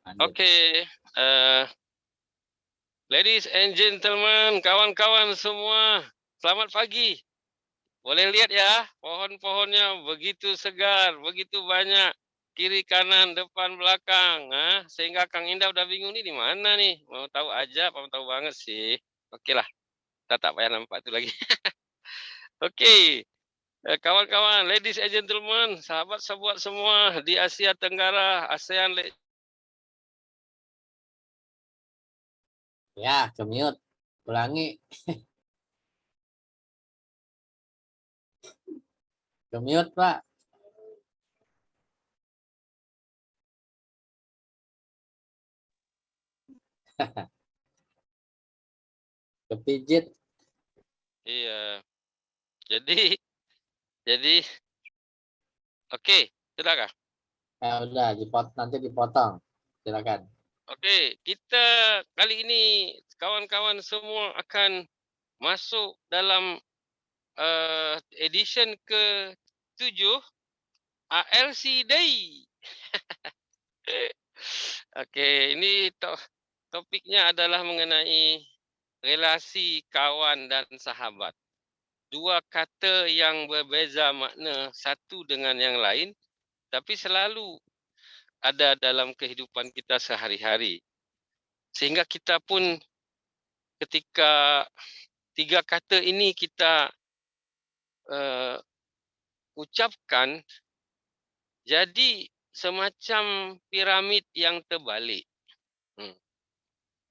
Lanjut. Oke, ladies and gentlemen, kawan-kawan semua, selamat pagi. Boleh lihat ya, pohon-pohonnya begitu segar, begitu banyak, kiri kanan, depan belakang. Sehingga Kang Indah udah bingung nih di mana nih. Mau tahu aja, mau tahu banget sih. Oke lah, kita tak payah nampak itu lagi. Oke, kawan-kawan, ladies and gentlemen, sahabat-sahabat semua di Asia Tenggara, ASEAN. Ya, ke mute. Ulangi. Ke mute, Pak. Kepijit. Iya, jadi oke, sudah kah? Udah, nanti dipotong. Silakan. Oke, kita kali ini kawan-kawan semua akan masuk dalam edition ke-7 ALC Day. Oke, ini topiknya adalah mengenai relasi kawan dan sahabat. Dua kata yang berbeza makna satu dengan yang lain, tapi selalu ada dalam kehidupan kita sehari-hari. Sehingga kita pun ketika tiga kata ini kita ucapkan, jadi semacam piramid yang terbalik.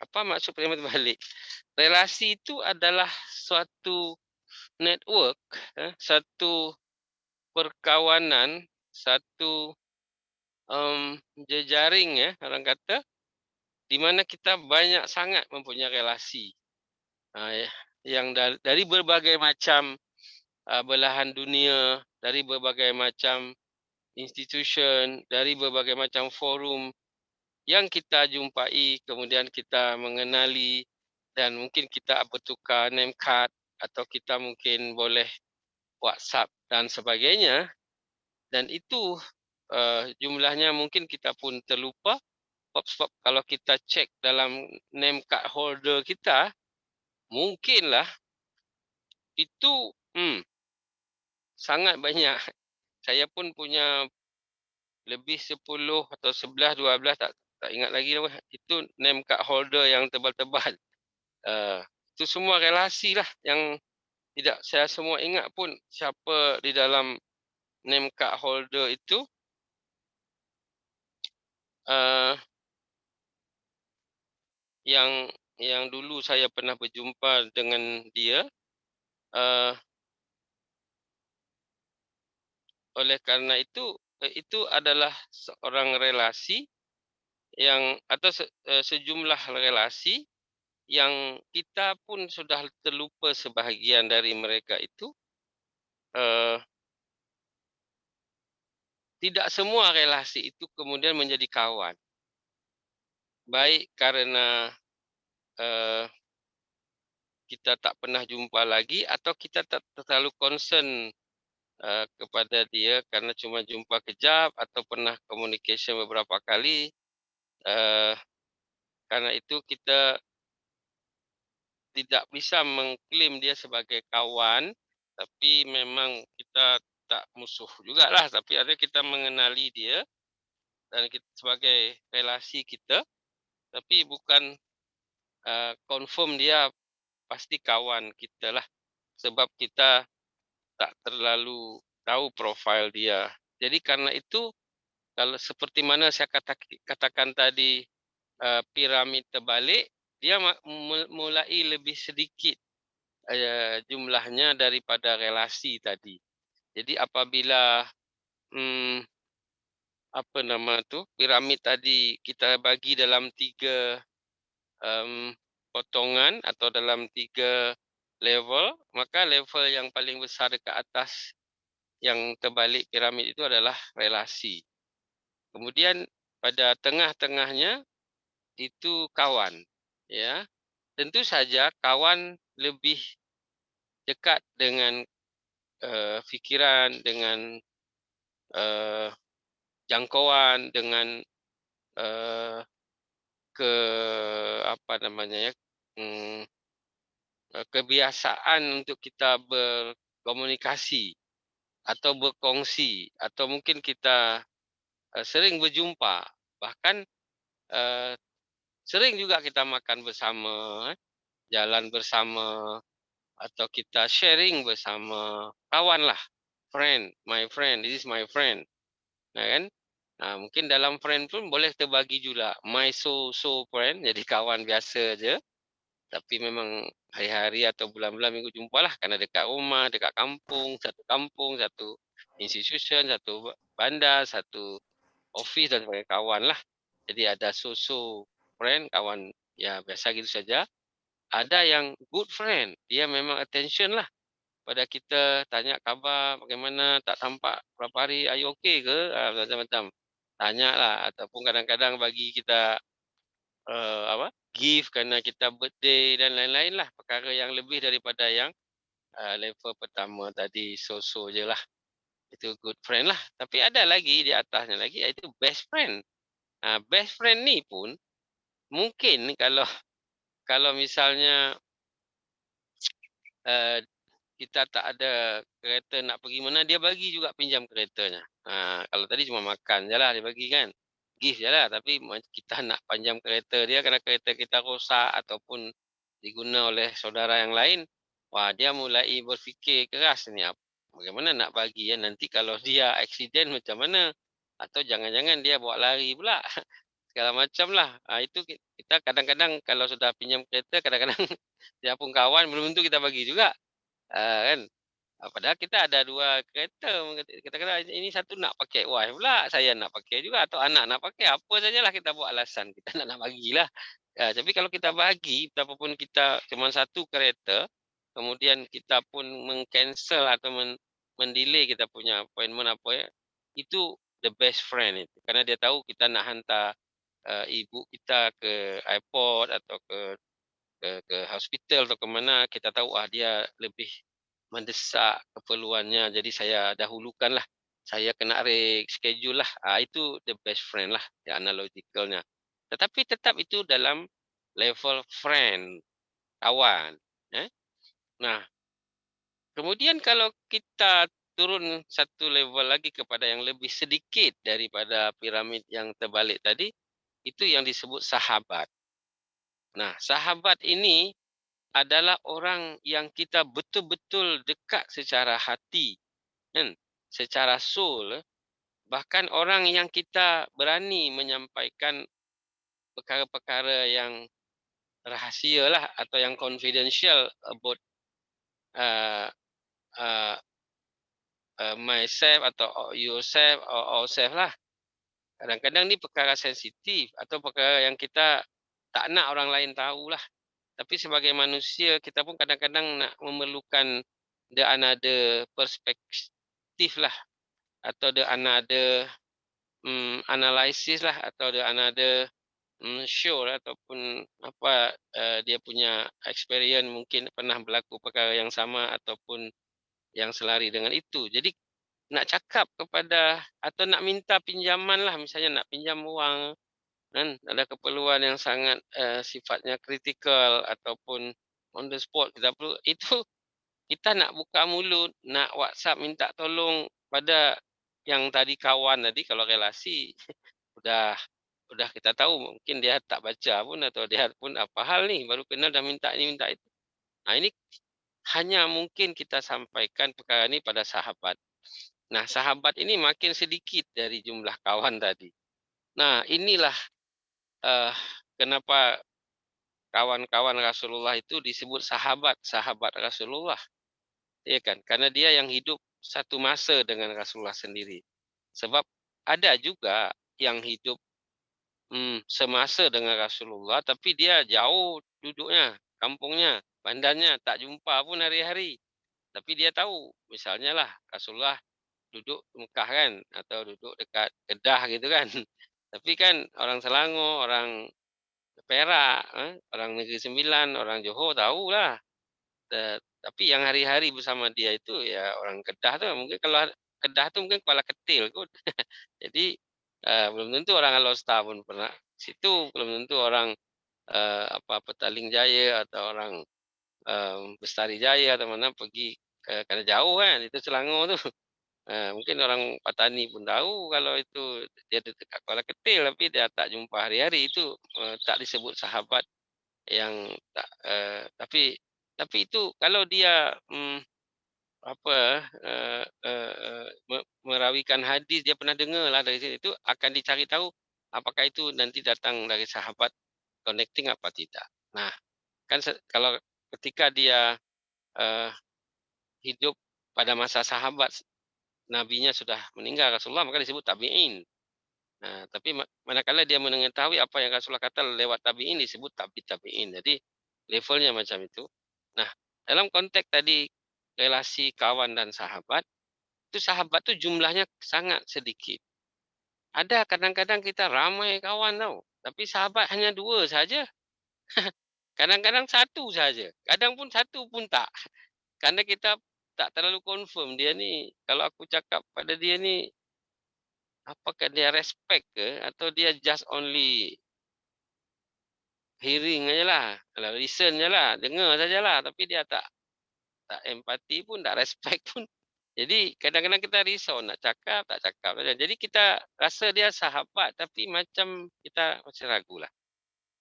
Apa maksud piramid terbalik? Relasi itu adalah suatu network, satu perkawanan, satu jejaring ya orang kata, di mana kita banyak sangat mempunyai relasi yang dari berbagai macam belahan dunia, dari berbagai macam institution, dari berbagai macam forum yang kita jumpai, kemudian kita mengenali dan mungkin kita bertukar name card atau kita mungkin boleh WhatsApp dan sebagainya. Dan itu jumlahnya mungkin kita pun terlupa. Sebab kalau kita cek dalam name card holder kita, mungkinlah itu sangat banyak. Saya pun punya lebih 10 atau 11, 12, tak ingat lagi lah. Itu name card holder yang tebal-tebal. Itu semua relasi lah yang tidak saya semua ingat pun siapa di dalam name card holder itu. Yang dulu saya pernah berjumpa dengan dia. Oleh karena itu adalah seorang relasi yang atau sejumlah relasi yang kita pun sudah terlupa sebahagian dari mereka itu. Tidak semua relasi itu kemudian menjadi kawan. Baik karena kita tak pernah jumpa lagi atau kita tak terlalu concern kepada dia karena cuma jumpa kejap atau pernah communication beberapa kali. Karena itu kita tidak bisa mengklaim dia sebagai kawan, tapi memang kita tak musuh juga lah, tapi ada kita mengenali dia dan kita sebagai relasi kita, tapi bukan confirm dia pasti kawan kita lah, sebab kita tak terlalu tahu profil dia. Jadi karena itu, kalau seperti mana saya katakan tadi, piramid terbalik, dia mulai lebih sedikit jumlahnya daripada relasi tadi. Jadi apabila apa nama tu, piramid tadi kita bagi dalam 3 potongan atau dalam 3 level, maka level yang paling besar dekat atas yang terbalik piramid itu adalah relasi. Kemudian pada tengah-tengahnya itu kawan, ya. Tentu saja kawan lebih dekat dengan fikiran, dengan jangkauan, dengan ke apa namanya ya, mmm, kebiasaan untuk kita berkomunikasi atau berkongsi atau mungkin kita, sering berjumpa, bahkan, eee, sering juga kita makan bersama, jalan bersama, atau kita sharing bersama kawan lah, my friend, this is my friend, nah kan. Nah, mungkin dalam friend pun boleh terbagi juga, my so friend, jadi kawan biasa je. Tapi memang hari-hari atau bulan-bulan minggu jumpalah karena dekat rumah, dekat kampung, satu institution, satu bandar, satu office dan sebagai kawan lah. Jadi ada so friend, kawan ya biasa gitu saja. Ada yang good friend, dia memang attention lah pada kita, tanya khabar, bagaimana, tak tampak berapa hari, are you okay ke? Macam-macam. Tanyalah ataupun kadang-kadang bagi kita apa, gift kerana kita birthday dan lain-lain lah, perkara yang lebih daripada yang, level pertama tadi, so je lah. Itu good friend lah. Tapi ada lagi di atasnya lagi, iaitu best friend. Best friend ni pun mungkin kalau kalau misalnya, eee, kita tak ada kereta nak pergi mana, dia bagi juga pinjam keretanya. Kalau tadi cuma makan je lah dia bagi kan, gift je lah, tapi kita nak pinjam kereta dia kerana kereta kita rosak ataupun diguna oleh saudara yang lain, wah dia mulai berfikir keras ni, bagaimana nak bagi ya, nanti kalau dia aksiden macam mana? Atau jangan-jangan dia bawa lari pula, segala macam lah. Itu kita kadang-kadang kalau sudah pinjam kereta, kadang-kadang dia pun kawan, belum tentu kita bagi juga. Kan. Padahal kita ada 2 kereta, kata-kata ini satu nak pakai wife pula, saya nak pakai juga atau anak nak pakai, apa sajalah kita buat alasan, kita nak bagilah. Tapi kalau kita bagi, betapapun kita cuma satu kereta, kemudian kita pun meng-cancel atau mendelay kita punya appointment apa ya, itu the best friend itu. Karena dia tahu kita nak hantar, ibu kita ke airport atau ke hospital atau ke mana, kita tahu, dia lebih mendesak keperluannya, jadi saya dahulukanlah. Saya kena schedule lah. Itu the best friend lah, ya analogical-nya. Tetapi tetap itu dalam level friend, kawan. Eh. Nah, kemudian kalau kita turun satu level lagi kepada yang lebih sedikit daripada piramid yang terbalik tadi, itu yang disebut sahabat. Nah, sahabat ini adalah orang yang kita betul-betul dekat secara hati, kan? Secara soul, bahkan orang yang kita berani menyampaikan perkara-perkara yang rahsia lah atau yang confidential about uh, uh, myself atau yourself or ourselves lah. Kadang-kadang ni perkara sensitif atau perkara yang kita tak nak orang lain tahulah. Tapi sebagai manusia, kita pun kadang-kadang nak memerlukan the another perspektif lah atau the another analysis lah atau the another show lah, ataupun apa dia punya experience mungkin pernah berlaku perkara yang sama ataupun yang selari dengan itu. Jadi nak cakap kepada atau nak minta pinjaman lah, misalnya nak pinjam wang kan, ada keperluan yang sangat sifatnya kritikal ataupun on the spot kita perlu, itu kita nak buka mulut, nak WhatsApp minta tolong pada yang tadi kawan tadi, kalau relasi udah udah kita tahu mungkin dia tak baca pun atau dia pun apa hal ni, baru kenal dah minta ini minta itu. Ini hanya mungkin kita sampaikan perkara ni pada sahabat. Nah, sahabat ini makin sedikit dari jumlah kawan tadi. Nah, inilah kenapa kawan-kawan Rasulullah itu disebut sahabat Rasulullah. Ya kan? Karena dia yang hidup satu masa dengan Rasulullah sendiri. Sebab ada juga yang hidup semasa dengan Rasulullah tapi dia jauh duduknya, kampungnya, bandarnya, tak jumpa pun hari-hari. Tapi dia tahu, misalnya lah Rasulullah duduk Mekah kan atau duduk dekat Kedah gitu kan. Tapi kan orang Selangor, orang Perak, orang Negeri Sembilan, orang Johor tahulah. Tapi yang hari-hari bersama dia itu ya orang Kedah tu. Mungkin kalau Kedah tu mungkin Kuala Ketil kot. Jadi belum tentu orang Alor Star pun pernah situ belum tentu orang Petaling Jaya atau orang Bestari Jaya atau mana pergi karena jauh kan itu Selangor tu. Mungkin orang Patani pun tahu kalau itu dia dekat Kuala Ketil tapi dia tak jumpa hari-hari itu tak disebut sahabat yang tak tapi itu kalau dia merawikan hadis dia pernah dengar lah dari situ itu akan dicari tahu apakah itu nanti datang dari sahabat connecting apa tidak. Nah, kan kalau ketika dia eh, hidup pada masa sahabat nabinya sudah meninggal Rasulullah maka disebut tabi'in. Nah, tapi manakala dia mengetahui apa yang Rasulullah kata lewat tabi'in disebut tabi'in. Jadi levelnya macam itu. Nah, dalam konteks tadi relasi kawan dan sahabat, itu sahabat tuh jumlahnya sangat sedikit. Ada kadang-kadang kita ramai kawan tau, tapi sahabat hanya 2 saja. Kadang-kadang 1 saja. Kadang pun 1 pun tak. Karena kita tak terlalu confirm dia ni kalau aku cakap pada dia ni apakah dia respect ke atau dia just only hearing ajalah, kalau listen ajalah, dengar sajalah tapi dia tak empati pun, tak respect pun. Jadi kadang-kadang kita risau nak cakap, tak cakap saja. Jadi kita rasa dia sahabat tapi macam kita masih ragulah.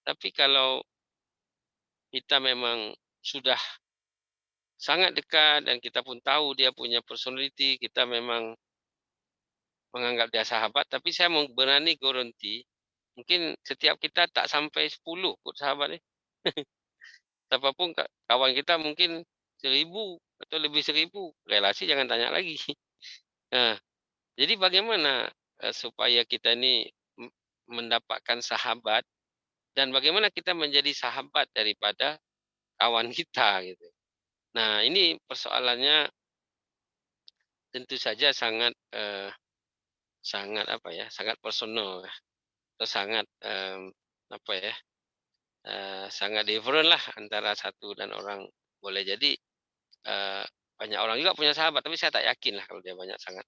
Tapi kalau kita memang sudah sangat dekat dan kita pun tahu dia punya personality, kita memang menganggap dia sahabat, tapi saya mau berani garanti, mungkin setiap kita tak sampai 10 kot sahabat ni. Siapapun kawan kita mungkin 1,000 atau lebih 1,000, relasi jangan tanya lagi. Nah, jadi bagaimana supaya kita ni mendapatkan sahabat dan bagaimana kita menjadi sahabat daripada kawan kita gitu. Nah, ini persoalannya tentu saja sangat sangat apa ya, sangat personal atau sangat apa ya, sangat different lah antara satu dan orang. Boleh jadi banyak orang juga punya sahabat, tapi saya tak yakin lah kalau dia banyak sangat.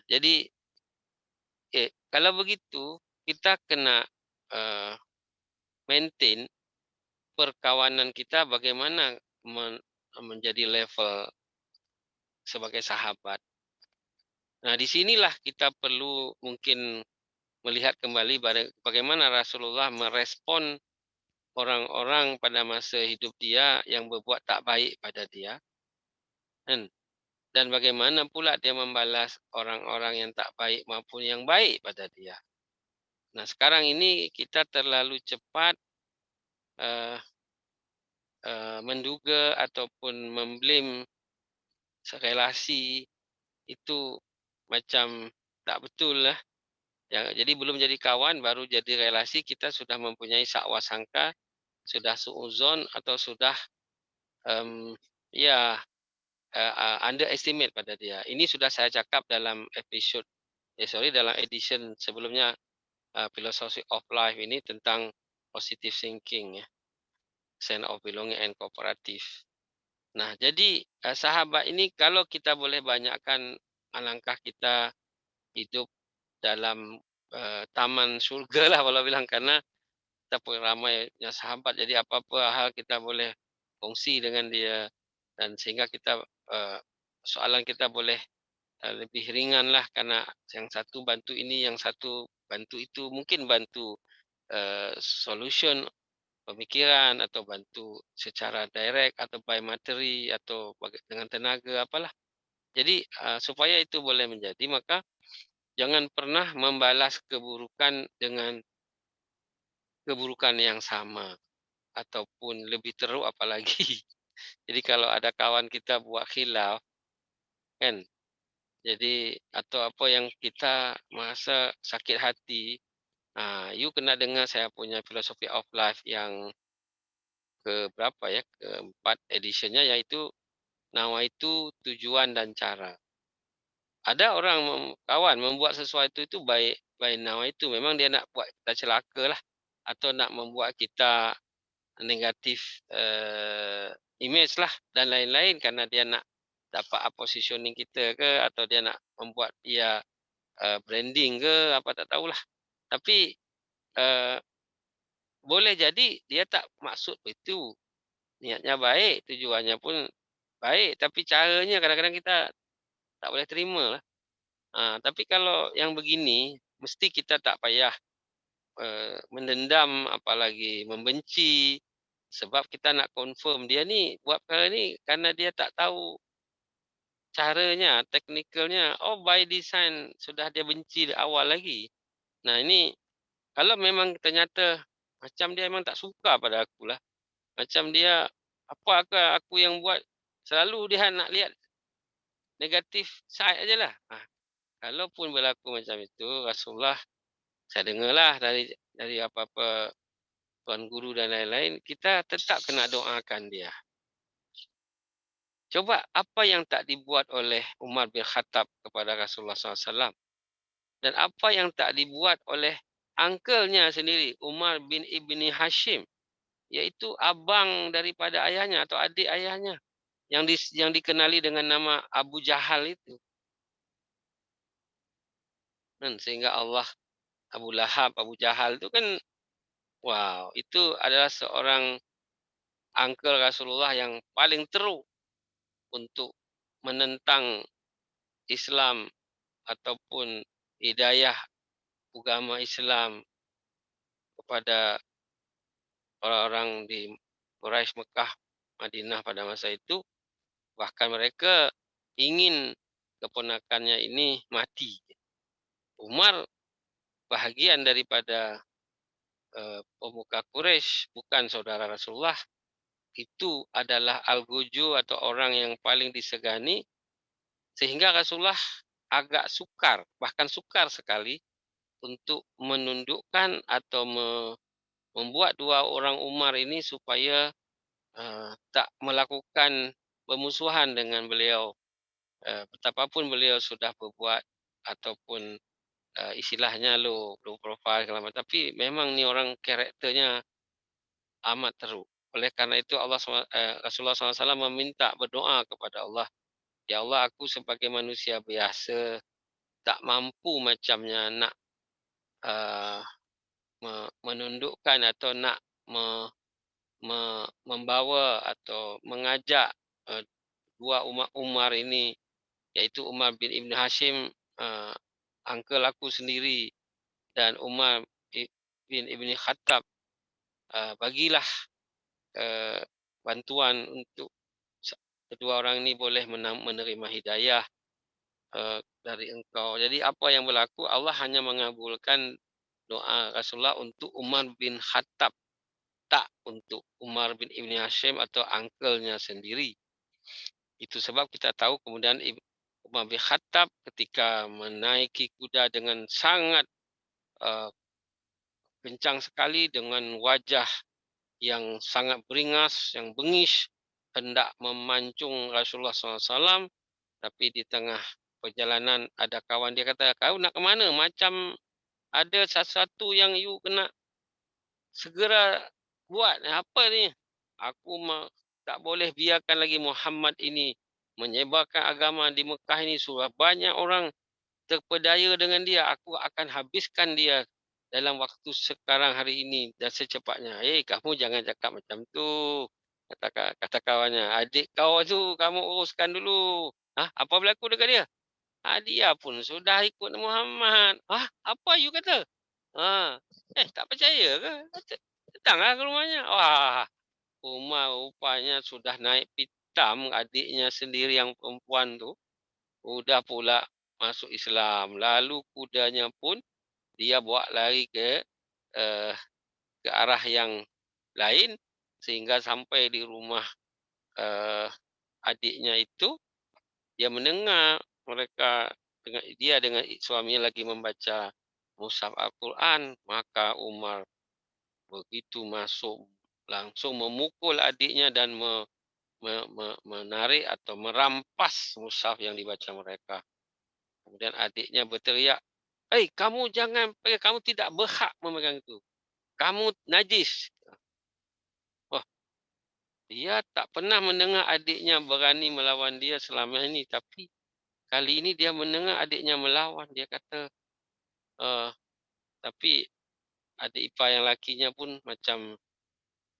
Jadi kalau begitu kita kena maintain perkawanan kita bagaimana menjadi level sebagai sahabat. Nah, di sinilah kita perlu mungkin melihat kembali bagaimana Rasulullah merespon orang-orang pada masa hidup dia yang berbuat tak baik pada dia. Dan bagaimana pula dia membalas orang-orang yang tak baik maupun yang baik pada dia. Nah, sekarang ini kita terlalu cepat menduga ataupun memblame relasi itu macam tak betul lah. Jadi belum jadi kawan, baru jadi relasi, kita sudah mempunyai sakwa sangka, sudah suuzon atau sudah underestimate pada dia. Ini sudah saya cakap dalam dalam edition sebelumnya Philosophy of Life ini tentang positive thinking ya, sense of belonging and cooperative. Nah, jadi sahabat ini kalau kita boleh banyakkan alangkah kita hidup dalam taman surga lah kalau bilang, karena kita pun ramai punya sahabat, jadi apa-apa hal kita boleh kongsi dengan dia dan sehingga kita soalan kita boleh lebih ringan lah karena yang satu bantu ini, yang satu bantu itu, mungkin bantu solution pemikiran atau bantu secara direct atau by materi atau dengan tenaga apalah. Jadi supaya itu boleh menjadi, maka jangan pernah membalas keburukan dengan keburukan yang sama ataupun lebih teruk apalagi. Jadi kalau ada kawan kita buat khilaf kan, jadi atau apa yang kita merasa sakit hati, you kena dengar saya punya Philosophy of Life yang berapa ya, keempat editionnya, yaitu Nawaitu Tujuan dan Cara. Ada orang kawan membuat sesuatu itu by nawaitu, memang dia nak buat kita celaka lah atau nak membuat kita negatif image lah dan lain-lain karena dia nak dapat positioning kita ke atau dia nak membuat dia branding ke apa tak tahulah. Tapi boleh jadi dia tak maksud itu. Niatnya baik, tujuannya pun baik, tapi caranya kadang-kadang kita tak boleh terima lah. Tapi kalau yang begini, mesti kita tak payah mendendam, apalagi membenci, sebab kita nak confirm dia ni buat perkara ni kerana dia tak tahu caranya, teknikalnya. Oh, by design sudah dia benci dari awal lagi. Nah, ini kalau memang ternyata macam dia memang tak suka pada akulah. Macam dia, apakah aku yang buat, selalu dia nak lihat negatif side ajalah. Kalaupun berlaku macam itu, Rasulullah, saya dengarlah dari apa-apa tuan guru dan lain-lain, kita tetap kena doakan dia. Coba apa yang tak dibuat oleh Umar bin Khattab kepada Rasulullah SAW, dan apa yang tak dibuat oleh uncle-nya sendiri, Umar bin Ibni Hashim, iaitu abang daripada ayahnya atau adik ayahnya, yang dikenali dengan nama Abu Jahal itu. Sehingga Allah, Abu Lahab, Abu Jahal itu kan, wow, itu adalah seorang uncle Rasulullah yang paling teruk untuk menentang Islam ataupun hidayah agama Islam kepada orang-orang di Quraisy, Mekah, Madinah pada masa itu. Bahkan mereka ingin keponakannya ini mati. Umar bahagian daripada pemuka Quraisy, bukan saudara Rasulullah. Itu adalah al-guju atau orang yang paling disegani, sehingga Rasulullah agak sukar, bahkan sukar sekali untuk menundukkan atau membuat dua orang Umar ini supaya tak melakukan permusuhan dengan beliau. Betapapun beliau sudah berbuat ataupun istilahnya low profile segala macam, tapi memang ni orang karakternya amat teruk. Oleh karena itu Rasulullah SAW meminta, berdoa kepada Allah, ya Allah, aku sebagai manusia biasa tak mampu macamnya nak menundukkan atau nak membawa atau mengajak dua Umar ini, iaitu Umar bin Ibn Hashim, uncle aku sendiri, dan Umar bin Ibn Khattab. Bagilah bantuan untuk kedua orang ini boleh menerima hidayah dari engkau. Jadi apa yang berlaku, Allah hanya mengabulkan doa Rasulullah untuk Umar bin Khattab, tak untuk Umar bin Ibn Hashim atau uncle-nya sendiri. Itu sebab kita tahu kemudian Umar bin Khattab ketika menaiki kuda dengan sangat kencang sekali, dengan wajah yang sangat beringas, yang bengis, hendak memancung Rasulullah SAW. Tapi di tengah perjalanan ada kawan dia kata, kau nak ke mana? Macam ada sesuatu yang you kena segera buat. Apa ni? Aku tak boleh biarkan lagi Muhammad ini menyebarkan agama di Mekah ini. Sudah banyak orang terpedaya dengan dia. Aku akan habiskan dia dalam waktu sekarang hari ini dan secepatnya. Kamu jangan cakap macam tu. Kata kawannya, adik kau tu kamu uruskan dulu. Apa berlaku dekat dia? Dia pun sudah ikut Muhammad. Apa you kata? Tak percaya ke? Datanglah ke rumahnya. Wah, Umar rupanya sudah naik pitam adiknya sendiri yang perempuan tu. Udah pula masuk Islam. Lalu kudanya pun dia bawa lari ke arah yang lain, sehingga sampai di rumah adiknya itu, dia mendengar dia dengan suaminya lagi membaca mushaf Al-Quran. Maka Umar begitu masuk, langsung memukul adiknya dan menarik atau merampas mushaf yang dibaca mereka. Kemudian adiknya berteriak, kamu jangan, kamu tidak berhak memegang itu. Kamu najis. Wah, dia tak pernah mendengar adiknya berani melawan dia selama ini. Tapi kali ini dia mendengar adiknya melawan. Dia kata, tapi adik ipar yang lakinya pun macam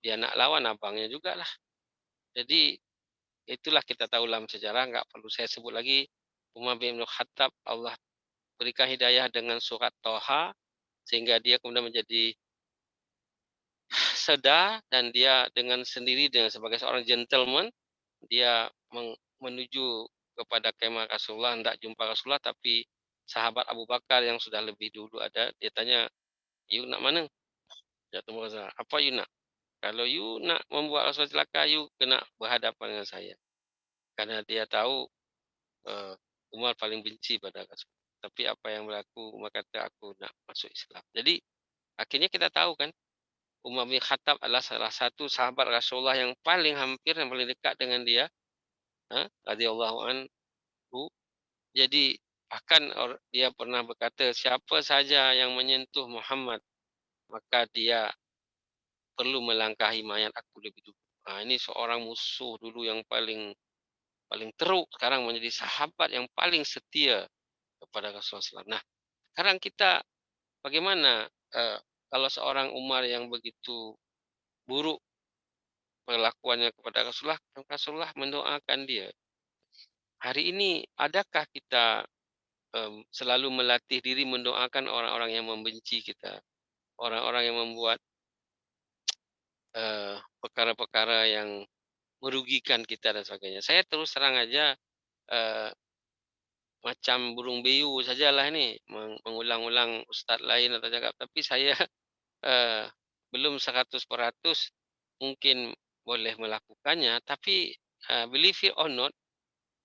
dia nak lawan abangnya jugalah. Jadi itulah kita tahu dalam sejarah, nggak perlu saya sebut lagi. Umar bin Khattab, Allah berikan hidayah dengan surat Toha, sehingga dia kemudian menjadi sedar, dan dia dengan sendiri dengan sebagai seorang gentleman, dia menuju kepada kemah Rasulullah, hendak jumpa Rasulullah, tapi sahabat Abu Bakar yang sudah lebih dulu ada, dia tanya, "You nak mana?" Dia temu Rasulullah, "Apa you nak? Kalau you nak membuat Rasulullah celaka, you kena berhadapan dengan saya." Karena dia tahu eh, Umar paling benci pada Rasul. Tapi apa yang berlaku, Umar kata, "Aku nak masuk Islam." Jadi akhirnya kita tahu kan, Umar bin Khattab adalah salah satu sahabat Rasulullah yang paling hampir, yang paling dekat dengan dia, radhiyallahu anhu. Jadi bahkan dia pernah berkata, siapa saja yang menyentuh Muhammad, maka dia perlu melangkahi mayat aku lebih dulu. Ini seorang musuh dulu yang paling paling teruk, sekarang menjadi sahabat yang paling setia kepada Rasulullah SAW. Nah, sekarang kita bagaimana kalau seorang Umar yang begitu buruk perlakuannya kepada Rasulullah, Rasulullah mendoakan dia. Hari ini adakah kita selalu melatih diri mendoakan orang-orang yang membenci kita, orang-orang yang membuat perkara-perkara yang merugikan kita dan sebagainya. Saya terus terang aja macam burung beo sajalah ni, mengulang-ulang ustaz lain atau cakap, tapi saya eh, belum 100% mungkin boleh melakukannya, tapi believe it or not,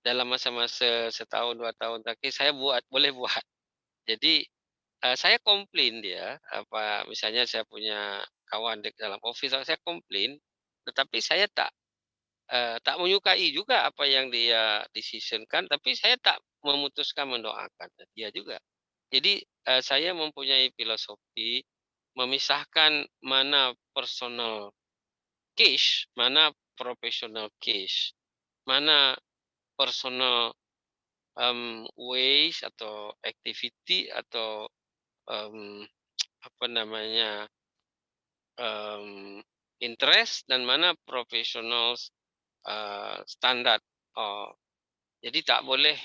dalam masa-masa setahun 2 tahun terakhir saya boleh buat. Jadi saya komplain dia, misalnya saya punya kawan di dalam office, saya komplain, tetapi saya tak menyukai juga apa yang dia decisionkan, tapi saya tak memutuskan mendoakan dia juga. Jadi saya mempunyai filosofi memisahkan mana personal case, mana professional case, mana personal ways atau activity atau um, apa namanya interest, dan mana professional standar. Jadi tak boleh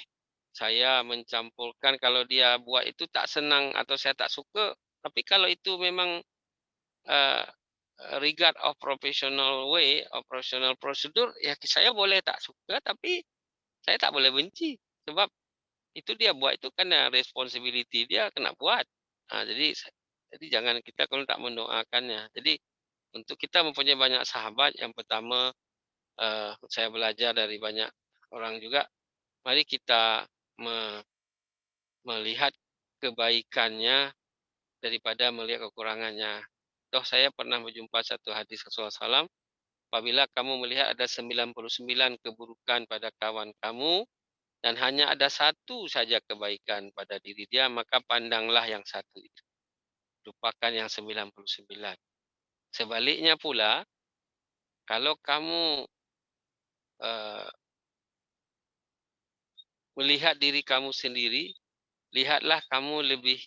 saya mencampurkan. Kalau dia buat itu tak senang atau saya tak suka, tapi kalau itu memang uh, regard of professional way, of professional prosedur, ya saya boleh tak suka, tapi saya tak boleh benci. Sebab itu dia buat itu karena responsibility dia kena buat. Jadi jangan kita kalau tak mendoakannya. Jadi untuk kita mempunyai banyak sahabat, yang pertama saya belajar dari banyak orang juga, mari kita melihat kebaikannya daripada melihat kekurangannya. Toh saya pernah berjumpa satu hadis Rasulullah SAW, apabila kamu melihat ada 99 keburukan pada kawan kamu dan hanya ada satu saja kebaikan pada diri dia, maka pandanglah yang satu itu, lupakan yang 99. Sebaliknya pula, kalau kamu melihat diri kamu sendiri, lihatlah kamu lebih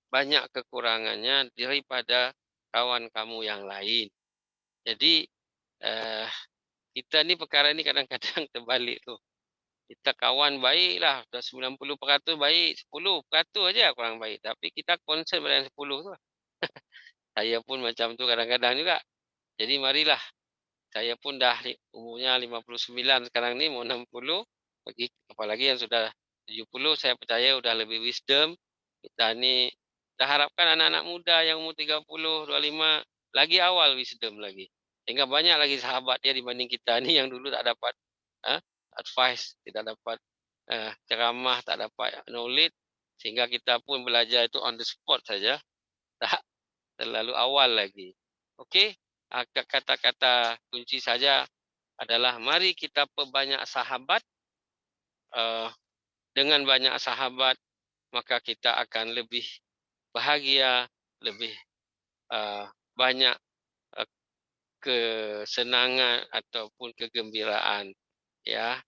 banyak kekurangannya daripada kawan kamu yang lain. Jadi kita ni perkara ni kadang-kadang terbalik tu. Kita kawan baiklah, dah 90% baik, 10% aja kurang baik. Tapi kita concern pada yang 10 tu. Saya pun macam tu kadang-kadang juga. Jadi marilah, saya pun dah umurnya 59 sekarang ni, mau 60. Apalagi yang sudah 70, saya percaya sudah lebih wisdom. Kita ni dah harapkan anak-anak muda yang umur 30, 25 lagi awal wisdom lagi. Sehingga banyak lagi sahabat dia dibanding kita ni yang dulu tak dapat advice, tidak dapat ceramah, tak dapat knowledge, sehingga kita pun belajar itu on the spot saja, tak terlalu awal lagi. Okey, kata-kata kunci saja adalah mari kita perbanyak sahabat. Dengan banyak sahabat, maka kita akan lebih bahagia, lebih banyak kesenangan ataupun kegembiraan. Ya,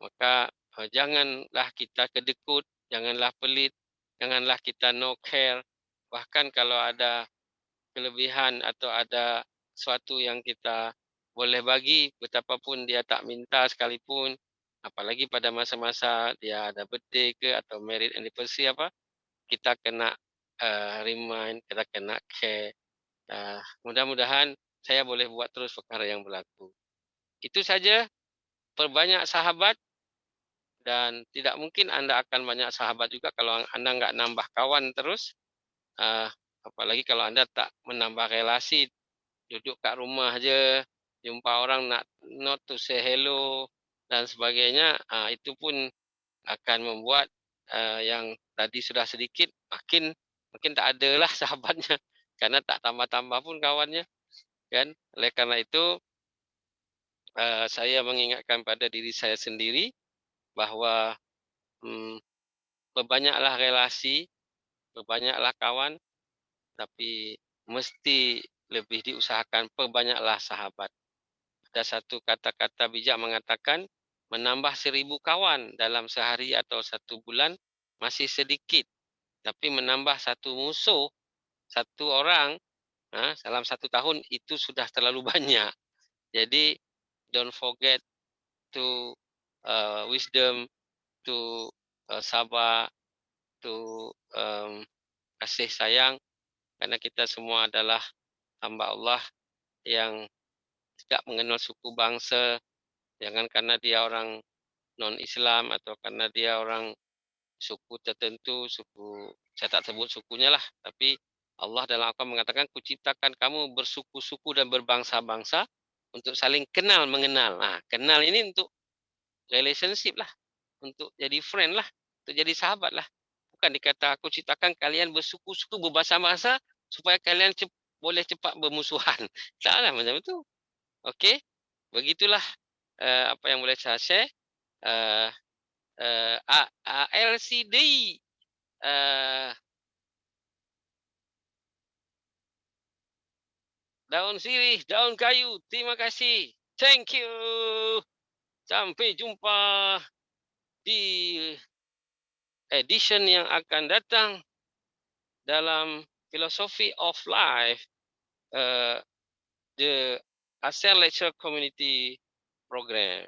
maka janganlah kita kedekut, janganlah pelit, janganlah kita no care. Bahkan kalau ada kelebihan atau ada sesuatu yang kita boleh bagi, betapapun dia tak minta sekalipun, apalagi pada masa-masa dia ada birthday ke atau married anniversary apa, kita kena remind, kita kena care. Mudah-mudahan saya boleh buat terus perkara yang berlaku. Itu saja, perbanyak sahabat, dan tidak mungkin Anda akan banyak sahabat juga kalau Anda nggak nambah kawan terus. Apalagi kalau Anda tak menambah relasi, duduk kat rumah aja, jumpa orang not to say hello dan sebagainya, itu pun akan membuat yang tadi sudah sedikit makin tak adalah sahabatnya karena tak tambah-tambah pun kawannya, kan. Oleh karena itu saya mengingatkan pada diri saya sendiri bahwa berbanyaklah relasi, berbanyaklah kawan, tapi mesti lebih diusahakan perbanyaklah sahabat. Ada satu kata-kata bijak mengatakan, menambah 1000 kawan dalam sehari atau 1 bulan masih sedikit. Tapi menambah 1 musuh, 1 orang dalam 1 tahun itu sudah terlalu banyak. Jadi don't forget to wisdom, to sabar, to kasih sayang, karena kita semua adalah hamba Allah yang tidak mengenal suku bangsa. Jangan karena dia orang non-Islam atau karena dia orang suku tertentu, saya tak sebut sukunya lah, tapi Allah dalam Al-Quran mengatakan, kuciptakan kamu bersuku-suku dan berbangsa-bangsa untuk saling kenal mengenal. Kenal ini untuk relationship lah, untuk jadi friend lah, untuk jadi sahabat lah. Bukan dikata aku ciptakan kalian bersuku-suku berbahasa-bahasa supaya kalian boleh cepat bermusuhan. Salah macam itu. Okey, begitulah apa yang boleh saya share. LCD daun sirih, daun kayu. Terima kasih. Thank you. Sampai jumpa di edition yang akan datang dalam Philosophy of Life, the ASEAN Lecture Community Program.